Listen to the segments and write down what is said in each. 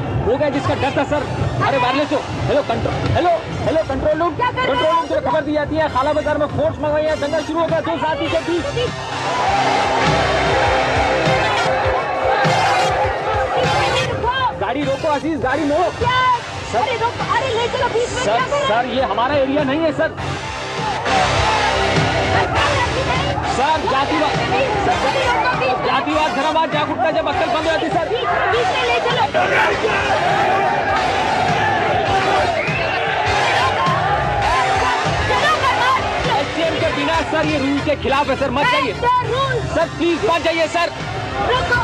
गया जिसका डर था सर। अरे वायरलेस हो। हेलो कंट्रोल रूम से खबर दी जाती है खाला बाजार में फोर्स मंगाई है, दंगा शुरू हो गया 2 साथी के बीच। गाड़ी रोको अजीज, गाड़ी मोड़ो। अरे ले चलो बीच में। सर ये हमारा एरिया नहीं है सर। सर जातिवाद धर्मवाद जागरूकता जब अक्कल बंद हो जाती सर। बीच में ले चलो। एसटीएम के बिना सर ये रूल के खिलाफ है सर, मत जाइए सर, प्लीज मत जाइए सर। रुको।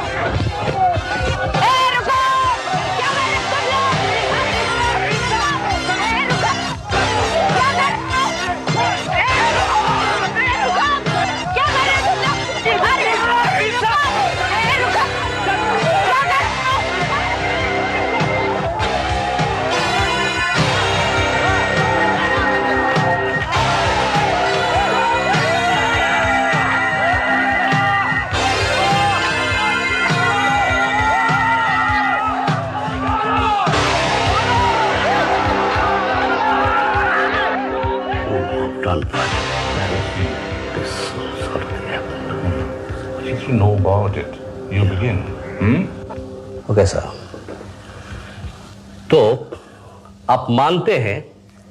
You know about it. You begin. Okay sir. तो आप मानते हैं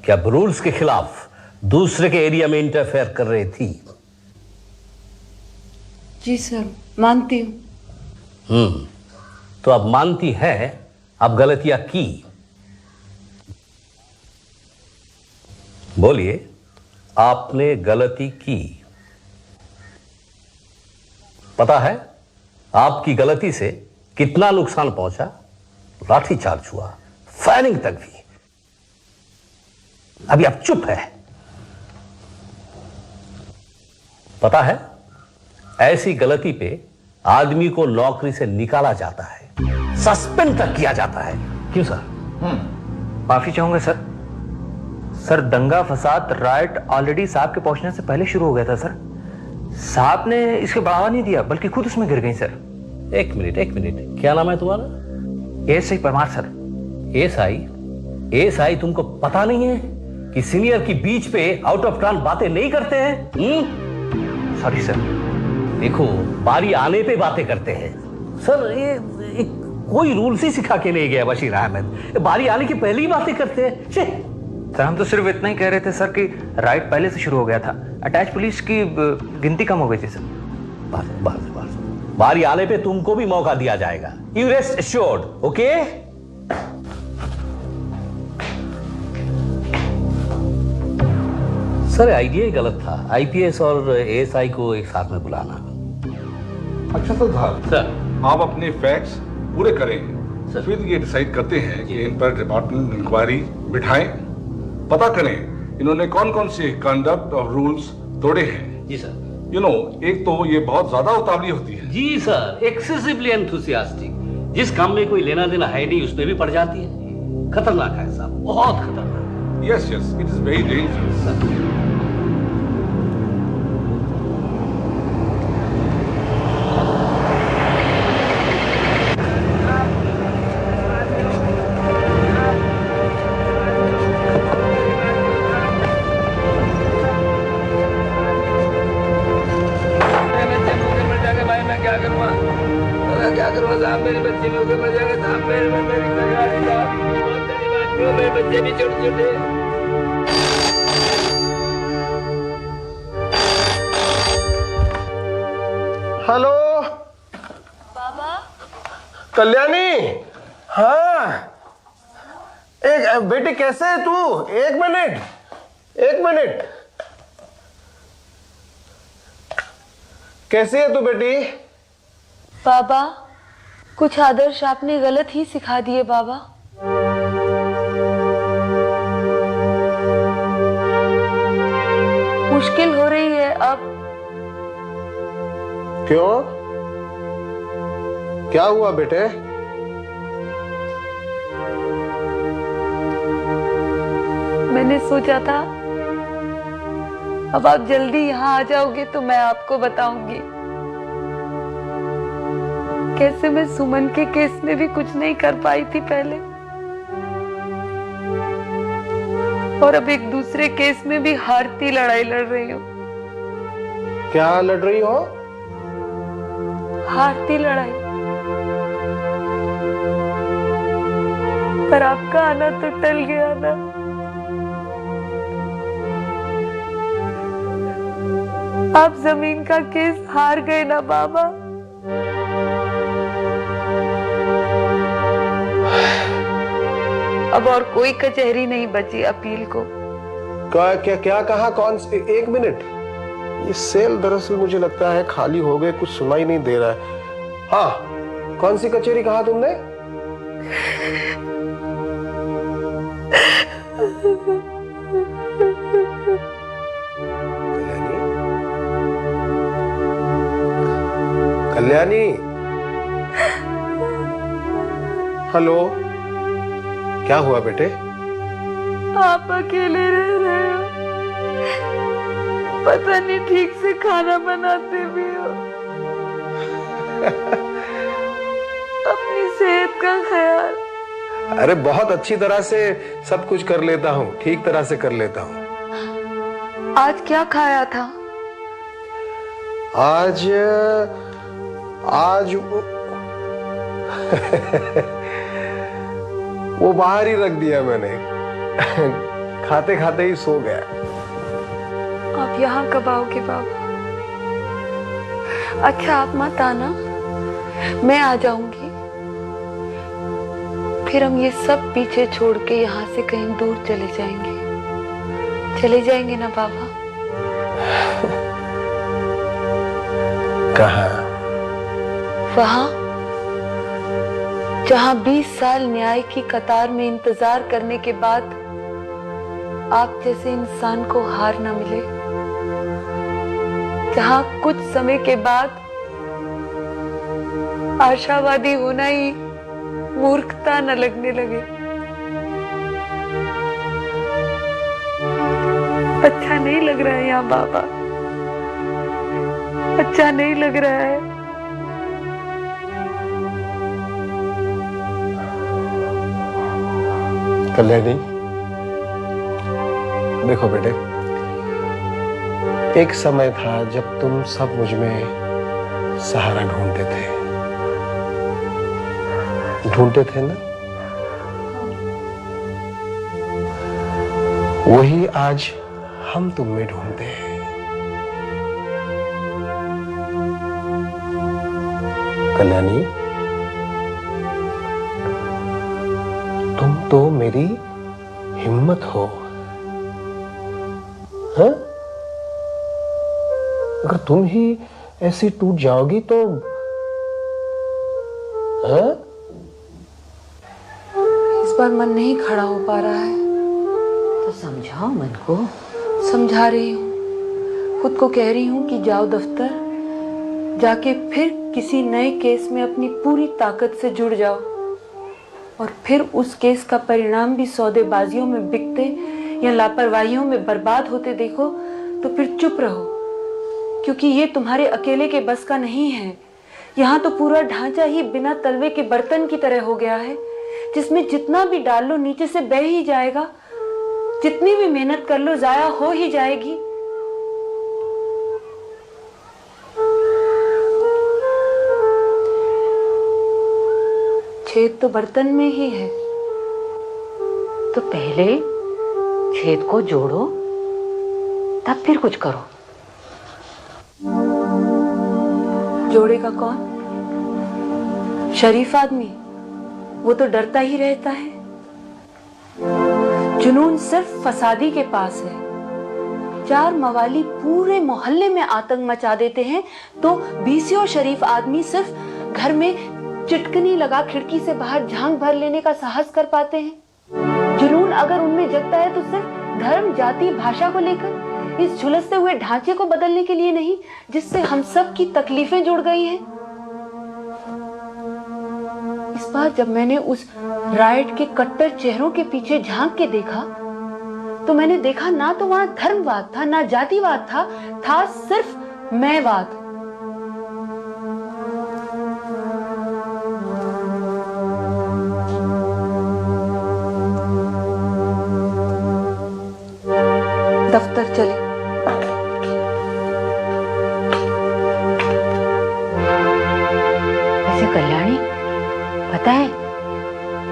कि आप रूल्स के खिलाफ दूसरे के एरिया में इंटरफेयर कर रही थी? जी सर, मानती हूं। तो आप मानती हैं आप गलतियां की? बोलिए, आपने गलती की। पता है आपकी गलती से कितना नुकसान पहुंचा? लाठीचार्ज हुआ, फायरिंग तक भी। अभी आप चुप है। पता है ऐसी गलती पे आदमी को नौकरी से निकाला जाता है, सस्पेंड तक किया जाता है। क्यों सर? माफी चाहूंगा सर। सर दंगा फसाद राइट ऑलरेडी साहब के पहुंचने से पहले शुरू हो गया था सर। साहब ने इसके बढ़ावा नहीं दिया बल्कि खुद उसमें गिर गई सर। एक मिनट, क्या नाम है तुम्हारा? ASI Parmar sir. एएसआई तुमको पता नहीं है कि सीनियर की बीच पे आउट ऑफ टर्न बातें नहीं करते हैं? Sorry sir. देखो, बारी आने पे बातें करते हैं सर। ये कोई रूल्स ही सिखा के नहीं गया बशीर अहमद, बारी आने की पहले ही बातें करते हैं। सर हम तो सिर्फ इतना ही कह रहे थे सर कि राइड पहले से शुरू हो गया था, अटैच पुलिस की गिनती कम हो गई थी सर। बस बारी आने पे तुमको भी मौका दिया जाएगा। You rest assured, okay? Sir idea ही गलत था, आईपीएस और एएसआई को एक साथ में बुलाना। अच्छा सर आप अपने फैक्ट्स पूरे करें, फिर ये डिसाइड करते हैं कि इन पर डिपार्टमेंट इंक्वायरी बिठाएं, पता करें इन्होंने कौन कौन से कंडक्ट और रूल्स तोड़े हैं। जी सर। एक तो ये बहुत ज्यादा उतावली होती है। जी सर, एक्सेसिवली एंथुसियास्टिक। जिस काम में कोई लेना देना है नहीं उसमें भी पड़ जाती है। खतरनाक है साहब, बहुत खतरनाक। Yes it is very dangerous. Hello बाबा। कल्याणी। हाँ एक बेटी कैसे है तू? एक मिनट कैसी है तू बेटी? बाबा, कुछ आदर्श आपने गलत ही सिखा दिए बाबा। मुश्किल हो रही है अब। क्यों? क्या हुआ बेटे? मैंने सोचा था अब आप जल्दी यहाँ आ जाओगे तो मैं आपको बताऊंगी। कैसे मैं सुमन के केस में भी कुछ नहीं कर पाई थी पहले, और अब एक दूसरे केस में भी हारती लड़ाई लड़ रही हूँ। क्या लड़ रही हो? हारती लड़ाई। पर आपका आना तो टल गया ना। आप जमीन का केस हार गए ना बाबा। अब और कोई कचहरी नहीं बची अपील को। क्या क्या क्या कहा? कौन सी? एक मिनट, ये सेल दरअसल मुझे लगता है खाली हो गए, कुछ सुनाई नहीं दे रहा है। हाँ, कौन सी कचहरी कहा तुमने? कल्याणी, हेलो, क्या हुआ बेटे? आप अकेले रह रहे हो, पता नहीं ठीक से खाना बनाते भी हो। अपनी सेहत का ख्याल। अरे बहुत अच्छी तरह से सब कुछ कर लेता हूँ, ठीक तरह से कर लेता हूँ। आज क्या खाया था? आज वो बाहर ही रख दिया मैंने। खाते खाते ही सो गया। आप यहाँ कब आओगे बाबा? अच्छा आप मत आना, मैं आ जाऊंगी। फिर हम ये सब पीछे छोड़ के यहाँ से कहीं दूर चले जाएंगे ना बाबा? कहाँ? वहां जहां 20 साल न्याय की कतार में इंतजार करने के बाद आप जैसे इंसान को हार न मिले, जहां कुछ समय के बाद आशावादी होना ही मूर्खता न लगने लगे। अच्छा नहीं लग रहा है यहाँ बाबा, अच्छा नहीं लग रहा है। कल्याणी, देखो बेटे, एक समय था जब तुम सब मुझ में सहारा ढूंढते थे ना? वही आज हम तुम में ढूंढते हैं। कल्याणी, तुम तो मेरी हिम्मत हो, हाँ? अगर तुम ही ऐसी टूट जाओगी तो, हाँ? इस बार मन नहीं खड़ा हो पा रहा है। तो समझाओ मन को। समझा रही हूँ, खुद को कह रही हूँ कि जाओ दफ्तर, जाके फिर किसी नए केस में अपनी पूरी ताकत से जुड़ जाओ, और फिर उस केस का परिणाम भी सौदेबाजियों में बिकते या लापरवाहियों में बर्बाद होते देखो तो फिर चुप रहो, क्योंकि ये तुम्हारे अकेले के बस का नहीं है। यहाँ तो पूरा ढांचा ही बिना तलवे के बर्तन की तरह हो गया है, जिसमें जितना भी डाल लो नीचे से बह ही जाएगा, जितनी भी मेहनत कर लो जाया हो ही जाएगी। छेद तो बर्तन में ही है। तो पहले छेद को जोड़ो, तब फिर कुछ करो। जोड़ेगा कौन? शरीफ आदमी, वो तो डरता ही रहता है। जुनून सिर्फ फसादी के पास है। 4 मवाली पूरे मोहल्ले में आतंक मचा देते हैं, तो 20 शरीफ आदमी सिर्फ घर में चिटकनी लगा खिड़की से बाहर झांक भर लेने का साहस कर पाते हैं। जुनून अगर उनमें जगता है तो सिर्फ धर्म, जाति, भाषा को लेकर, इस झुलसते हुए ढांचे को बदलने के लिए नहीं, जिससे हम सब की तकलीफें जुड़ गई हैं। इस बार जब मैंने उस राइट के कट्टर चेहरों के पीछे झांक के देखा, तो मैंने देखा ना तो वहां धर्मवाद था, ना जातिवाद था सिर्फ मैंवाद। दफ्तर चले। वैसे कल्याणी, पता है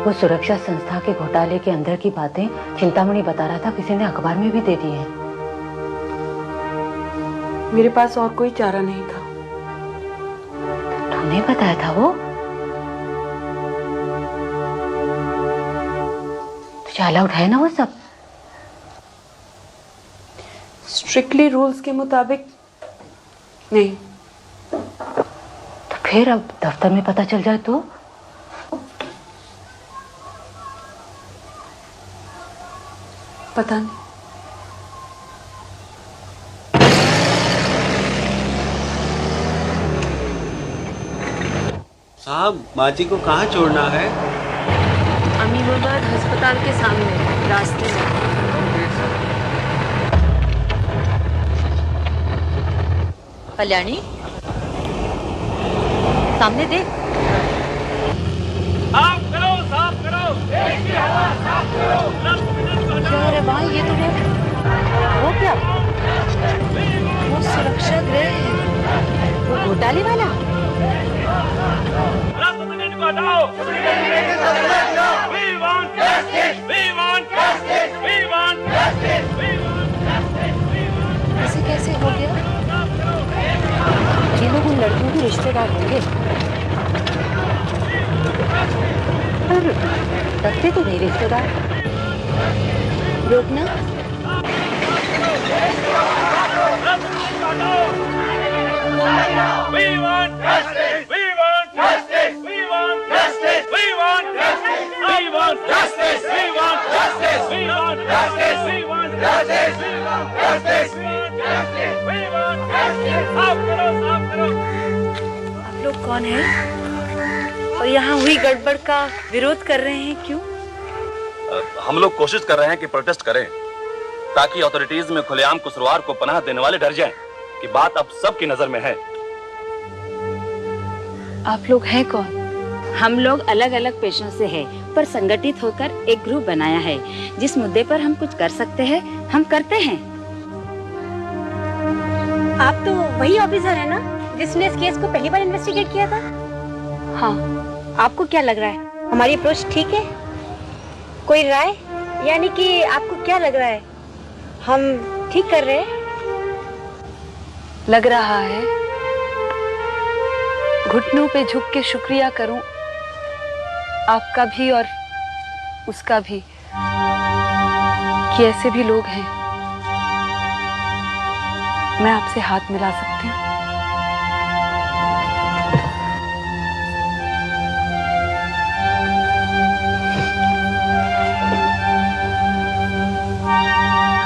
वो सुरक्षा संस्था के घोटाले के अंदर की बातें चिंतामणि बता रहा था, किसी ने अखबार में भी दे दी है। मेरे पास और कोई चारा नहीं था। तूने बताया था वो? तुझे अलाउड है ना वो सब? स्ट्रिक्टली रूल्स के मुताबिक नहीं। तो फिर अब दफ्तर में पता चल जाए तो? पता नहीं। साहब, बाजी को कहाँ छोड़ना है? अमीनाबाद अस्पताल के सामने रास्ते में। कल्याणी, सामने देख। साफ करो, साफ करो। अरे भाई, ये तो वो क्या? वो सुरक्षा गृह है, वो घोटाले वाला। ऐसे कैसे हो गया? ये लोग उन लड़कियों के रिश्तेदार होंगे, पर लगते तो नहीं रिश्तेदार। रोकना। We want justice. We want justice. We want justice. We want justice. We want justice. We want justice. We want justice. We want justice. We want justice. We want justice. We want justice. साफ करो, साफ करो। आप लोग कौन हैं और यहाँ हुई गड़बड़ का विरोध कर रहे हैं, क्यों? हम लोग कोशिश कर रहे हैं कि प्रोटेस्ट करें, ताकि अथॉरिटीज में खुलेआम कुसवार को पनाह देने वाले डर जाएं कि बात अब सबकी नजर में है। आप लोग हैं कौन? हम लोग अलग अलग पेशों से हैं, पर संगठित होकर एक ग्रुप बनाया है। जिस मुद्दे पर हम कुछ कर सकते हैं, हम करते हैं। आप तो वही ऑफिसर है ना जिसने इस केस को पहली बार इन्वेस्टिगेट किया था? हाँ। आपको क्या लग रहा है, हमारी अप्रोच ठीक है? कोई राय, यानी कि आपको क्या लग रहा है, हम ठीक कर रहे हैं? लग रहा है घुटनों पे झुक के शुक्रिया करूं आपका भी और उसका भी कि ऐसे भी लोग हैं। मैं आपसे हाथ मिला सकती हूँ?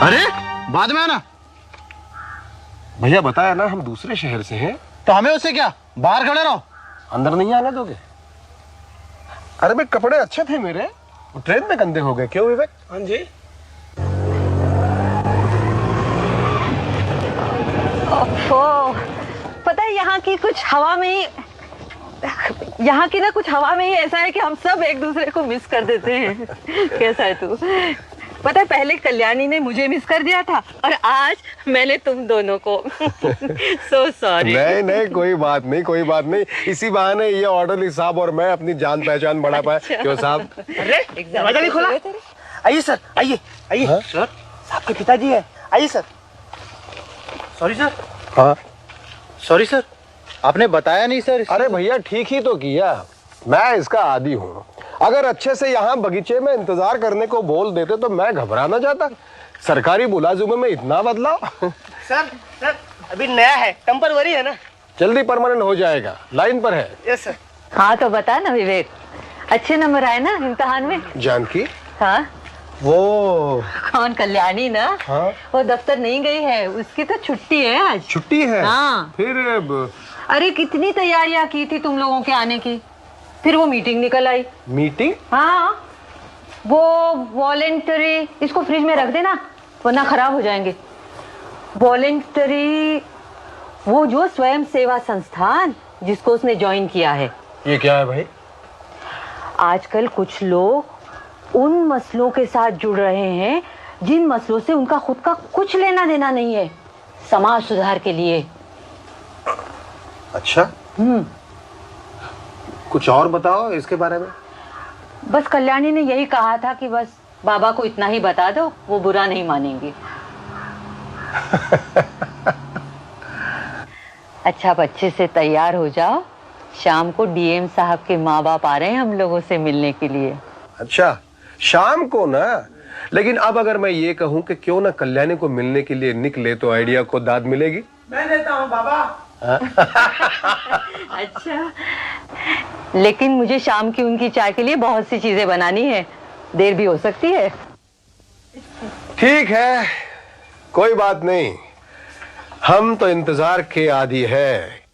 अरे बाद में आना। भैया बताया ना हम दूसरे शहर से हैं। तो हमें उससे क्या, बाहर खड़े रहो। अंदर नहीं आने दोगे? अरे भाई कपड़े अच्छे थे मेरे, ट्रेन में गंदे हो गए। क्यों विवेक? हाँ जी। ओहो, पता है यहाँ की कुछ हवा में ही, यहाँ की ना कुछ हवा में ही ऐसा है कि हम सब एक दूसरे को मिस कर देते हैं। कैसा है तू? पता है पहले कल्याणी ने मुझे मिस कर दिया था और आज मैंने तुम दोनों को। So sorry. नहीं नहीं, कोई बात नहीं, कोई बात नहीं। इसी बहाने ये ऑर्डरली साहब और मैं अपनी जान पहचान बढ़ा पाए। क्यों साहब? अरे दरवाजा नहीं खोला? आइए सर, आइए आइए। सर, साहब के पिताजी है, आइए सर। Sorry sir. हाँ सॉरी सर, आपने बताया नहीं सर। अरे भैया ठीक ही तो किया, मैं इसका आदी हूँ। अगर अच्छे से यहाँ बगीचे में इंतजार करने को बोल देते तो मैं घबरा ना जाता। सरकारी मुलाजिमों में इतना बदलाव। सर सर, अभी नया है, टेम्परवरी है ना। जल्दी परमानेंट हो जाएगा, लाइन पर है। Yes sir. हाँ तो बता ना विवेक, अच्छे नंबर आए ना इम्तिहान में? जानकी? हाँ। वो कौन? कल्याणी ना? हाँ। वो दफ्तर नहीं गई है, उसकी तो छुट्टी है आज। छुट्टी है? हाँ। फिर अरे कितनी तैयारियां की थी तुम लोगों के आने की, फिर वो मीटिंग निकल आई। मीटिंग? हाँ, वो वॉलेंटरी, इसको फ्रिज में रख देना वरना खराब हो जाएंगे। वॉलेंटरी, वो जो स्वयं सेवा संस्थान जिसको उसने ज्वाइन किया है। ये क्या है भाई? आजकल कुछ लोग उन मसलों के साथ जुड़ रहे हैं जिन मसलों से उनका खुद का कुछ लेना देना नहीं है, समाज सुधार के लिए। अच्छा, कुछ और बताओ इसके बारे में। बस कल्याणी ने यही कहा था कि बस बाबा को इतना ही बता दो, वो बुरा नहीं मानेंगे। अच्छा, अब अच्छे से तैयार हो जाओ, शाम को डीएम साहब के माँ बाप आ रहे हैं हम लोगों से मिलने के लिए। अच्छा, शाम को ना? लेकिन अब अगर मैं ये कहूं कि क्यों ना कल्याणी को मिलने के लिए निकले तो आइडिया को दाद मिलेगी? मैं देता हूँ बाबा। अच्छा, लेकिन मुझे शाम की उनकी चाय के लिए बहुत सी चीजें बनानी है, देर भी हो सकती है। ठीक है, कोई बात नहीं, हम तो इंतजार के आदी है।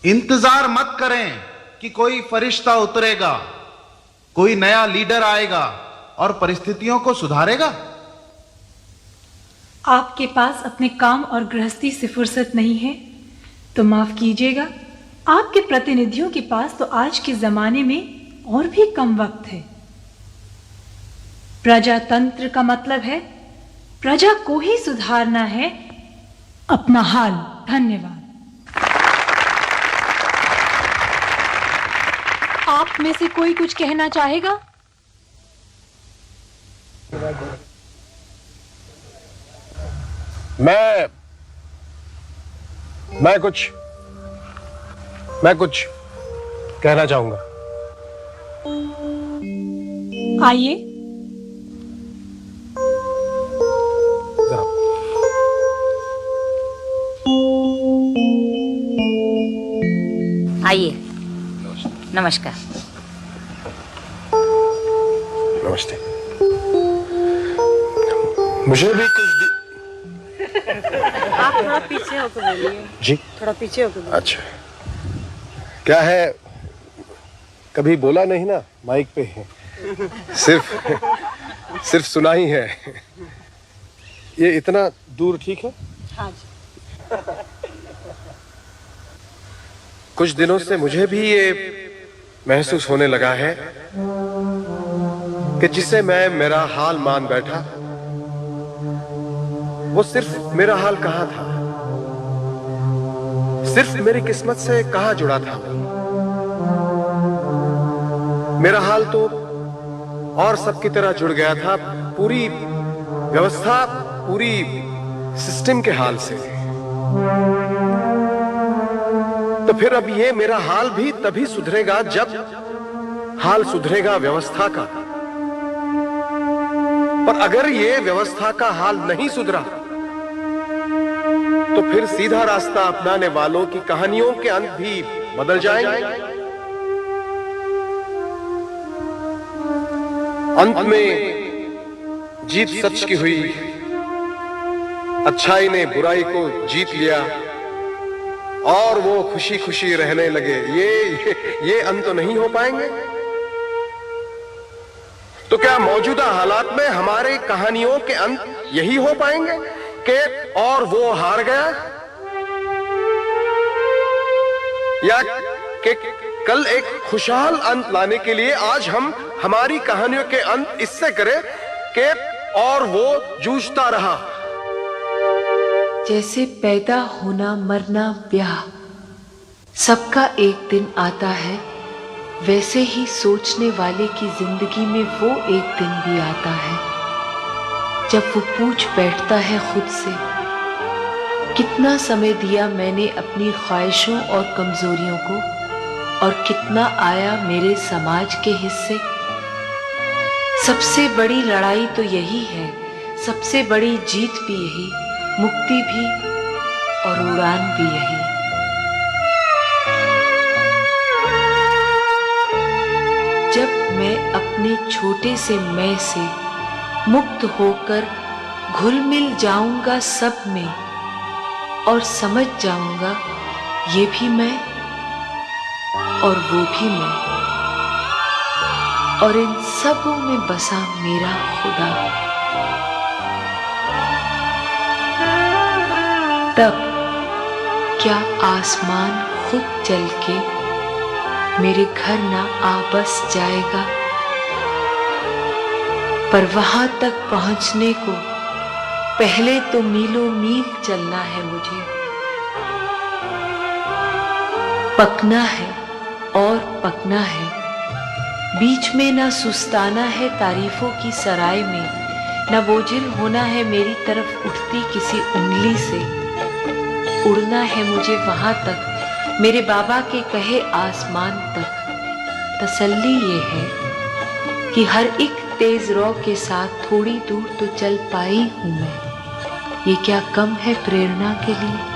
इंतजार मत करें कि कोई फरिश्ता उतरेगा, कोई नया लीडर आएगा और परिस्थितियों को सुधारेगा। आपके पास अपने काम और गृहस्थी से फुर्सत नहीं है तो माफ कीजिएगा, आपके प्रतिनिधियों के पास तो आज के जमाने में और भी कम वक्त है। प्रजातंत्र का मतलब है प्रजा को ही सुधारना है अपना हाल। धन्यवाद। आप में से कोई कुछ कहना चाहेगा? मैं कुछ कहना चाहूंगा। आइए। आइए। नमस्कार। नमस्ते। मुझे भी कुछ आप थोड़ा पीछे होकर बोलिए। जी, थोड़ा पीछे होकर बोलिए। अच्छा, क्या है, कभी बोला नहीं ना माइक पे, सिर्फ सुना ही है। ये इतना दूर ठीक है? हाँ जी। कुछ दिनों से मुझे भी ये महसूस होने लगा है कि जिसे मैं मेरा हाल मान बैठा, वो सिर्फ मेरा हाल कहाँ था, सिर्फ मेरी किस्मत से कहाँ जुड़ा था। मेरा हाल तो और सबकी तरह जुड़ गया था पूरी व्यवस्था, पूरी सिस्टम के हाल से। तो फिर अब ये मेरा हाल भी तभी सुधरेगा जब हाल सुधरेगा व्यवस्था का। पर अगर ये व्यवस्था का हाल नहीं सुधरा तो फिर सीधा रास्ता अपनाने वालों की कहानियों के अंत भी बदल जाएंगे। अंत में जीत सच की हुई, अच्छाई ने बुराई को जीत लिया और वो खुशी खुशी रहने लगे। ये अंत तो नहीं हो पाएंगे। तो क्या मौजूदा हालात में हमारे कहानियों के अंत यही हो पाएंगे कि और वो हार गया, या कि कल एक खुशहाल अंत लाने के लिए आज हम हमारी कहानियों के अंत इससे करें कि और वो जूझता रहा। जैसे पैदा होना, मरना, ब्याह सबका एक दिन आता है, वैसे ही सोचने वाले की जिंदगी में वो एक दिन भी आता है जब वो पूछ बैठता है खुद से, कितना समय दिया मैंने अपनी ख्वाहिशों और कमजोरियों को, और कितना आया मेरे समाज के हिस्से। सबसे बड़ी लड़ाई तो यही है, सबसे बड़ी जीत भी यही, मुक्ति भी और उड़ान भी यही। जब मैं अपने छोटे से मैं से मुक्त होकर घुल मिल जाऊंगा सब में और समझ जाऊंगा ये भी मैं और वो भी मैं, और इन सबों में बसा मेरा खुदा, तब क्या आसमान खुद चल के मेरे घर ना आ बस जाएगा? पर वहां तक पहुंचने को पहले तो मीलों मील चलना है मुझे, पकना है और पकना है, बीच में ना सुस्ताना है तारीफों की सराय में, न बोझिल होना है मेरी तरफ उठती किसी उंगली से। उड़ना है मुझे वहां तक, मेरे बाबा के कहे आसमान तक। तसल्ली ये है कि हर एक तेज रौ के साथ थोड़ी दूर तो चल पाई हूं मैं। ये क्या कम है प्रेरणा के लिए?